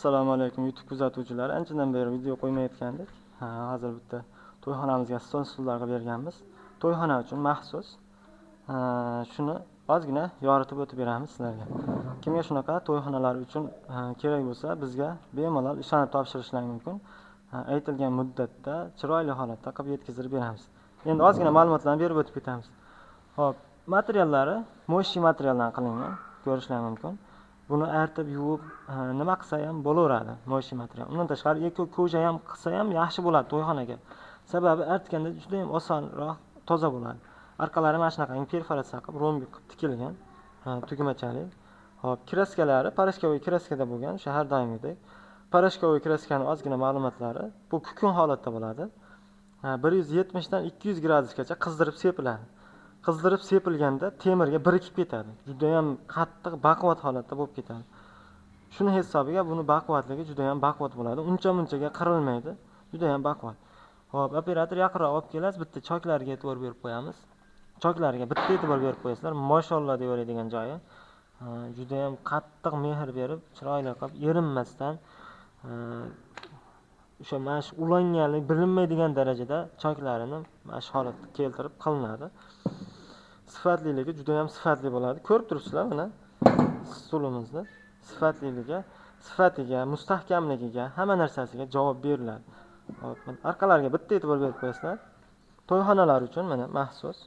Assalomu alaykum YouTube kuzatuvchilari. Anchadan beri video qo'ymayotgandik. Hozir bitta to'yxonamizga stol-stullarga berganmiz. To'yxona uchun maxsus. Shuni ozgina yoritib o'tib beramiz sizlarga. Kimga shunaqa to'yxonalar uchun kerak bo'lsa, bizga bemalol ishonib topshirishlari mumkin. Aytilgan muddatda chiroyli holatda qilib yetkazib beramiz. Endi ozgina ma'lumotlarni berib o'tib ketamiz. Xo'p, materiallari mo'shi materialdan qilingan, ko'rishlar mumkin. Buni artib, yuvib, nima qilsa ham bo'laveradi, mo'shi material. Undan tashqari eko-koja ham qilsa ham yaxshi bo'ladi to'yxonaga. Sababi artganda juda ham osonroq, toza bo'ladi. Arqalari mana shunaqa perforatsiya qilib, rombi qilib tikilgan, tugmachalik. Hop, kraskalari parashkovoy kraskada bo'lgan, o'sha har doimgidek. Parashkovoy kraskaning ozgina ma'lumotlari, bu kukun holatda bo'ladi. 170 dan 200 gradusgacha qizdirib sepiladi. Qizdirib sepilganda temirga birikib ketadi. Juda ham qattiq baquvvat holatda bo'lib ketadi. Shuni hisobiga buni baquvvatligi juda ham baquvvat bo'ladi. Uncha-munchaga qirilmaydi. Juda ham baquvvat. Xo'p, operator yaqinroq olib kelasiz, bitta choklariga e'tibor berib qo'yamiz. Choklariga bitta e'tibor berib qo'yasizlar. Mashalloh deyaveradigan joyi. Juda ham qattiq mehr berib, chiroyli qilib, erinmasdan o'sha mash ulanganlik bilinmaydigan darajada choklarini mash holatga keltirib qilinadi. Sifatliligi juda ham sifatli bo'ladi. Ko'rib turibsizlar mana stulimizni sifatiga, mustahkamligiga, hamma narsasiga javob beriladi. Hop, arqalariga bitta e'tibor berib qo'yasizlar. To'yxonalar uchun mana maxsus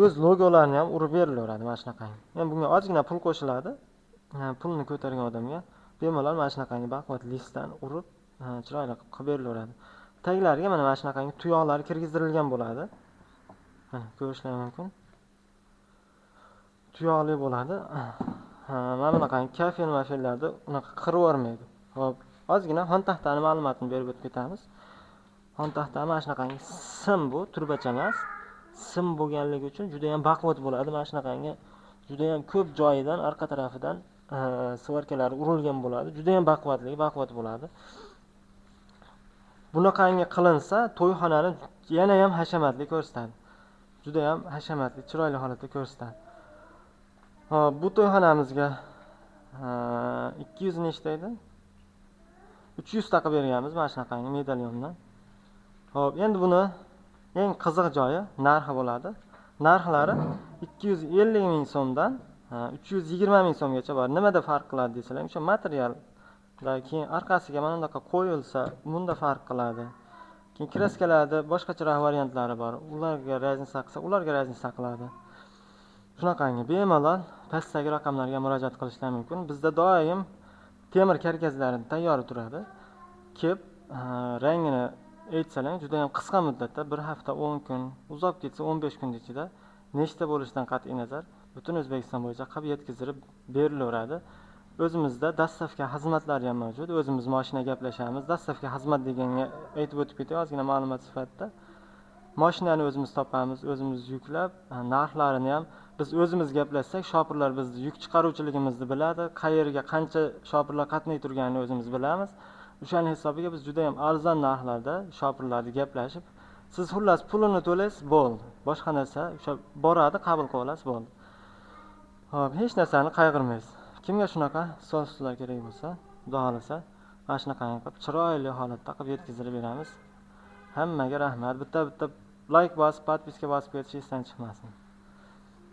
o'z logolarini ham urib berilaveradi mana shunaqangi. Endi bunga ozgina pul qo'shiladi. Pulni ko'targan odamga bemalol mana shunaqangi baquvvat listdan urib chiroyli qilib berilaveradi. Taglariga mana shunaqangi tuyoqlari kirgizdirilgan bo'ladi. Ko'rishlar mumkin. Tuyoqli bo'ladi. Mana bunaqangi kafe-mafellarda unaqa qirib yormaydi. Hop, ozgina xon taxtani ma'lumotini berib o'tib ketamiz. Xon taxta mana shunaqangi sim bu, turbacha emas. Sim bo'lganligi uchun juda ham baquvvat bo'ladi. Mana shunaqangi juda ham ko'p joyidan, orqa tarafidan svarkalari urilgan bo'ladi. Juda ham baquvvat bo'ladi. Bunaqangi qilinsa, to'yxonani yana ham hashamatli ko'rsatadi. Juda ham hashamatli, chiroyli holatda ko'rsatadi. Hop, bu to'yxonamizga 200 nechta edi? 300 ta qilib berganmiz mana shunaqangi medalyondan. Hop, endi buni eng qiziq joyi narxi bo'ladi. Narxlari 250 ming so'mdan 320 ming so'mgacha bor. Nimada farq qiladi desalar, o'sha material keyin orqasiga mana bunaqa qo'yilsa, bunda farq qiladi. Keyin kraskalarda boshqacharoq variantlari bor. Ularga raznica qilsa, ularga raznica qiladi. Shunaqangi bemalol pastdagi raqamlarga murojaat qilishlar mumkin. Bizda doim temir karkazlari tayyor turadi. Kelib, rangini aytsalar, juda ham qisqa muddatda, bir hafta, 10 kun, uzoq ketsa 15 kun ichida nechta bo'lishidan qat'iy nazar butun O'zbekiston bo'yicha qilib yetkazib berilaveradi. O'zimizda dastavka xizmatlari ham mavjud. O'zimiz mashina gaplashamiz. Dastavka xizmat deganga aytib o'tib ketay, ozgina ma'lumot sifatida. Mashinani o'zimiz topamiz, o'zimiz yuklab, narxlarini ham biz o'zimiz gaplashsak, shopirlar bizni yuk chiqaruvchiligimizni biladi, qayerga qancha shopirlar qatnay turganini o'zimiz bilamiz. O'shaning hisobiga biz juda ham arzon narxlarda shopirlarni gaplashib, siz xullas pulini to'laysiz, bo'ldi. Boshqa narsa o'sha boradi, qabul qilib olasiz, bo'ldi. Xo'p, hech narsani qayg'urmaysiz. Kimga shunaqa stol-stullar kerak bo'lsa, xudo xolasa, mana shunaqa qilib chiroyli holatda qilib yetkazib beramiz. Hammaga rahmat. Bitta like bosib, podpiska bosib ketishingizdan chiqmasin.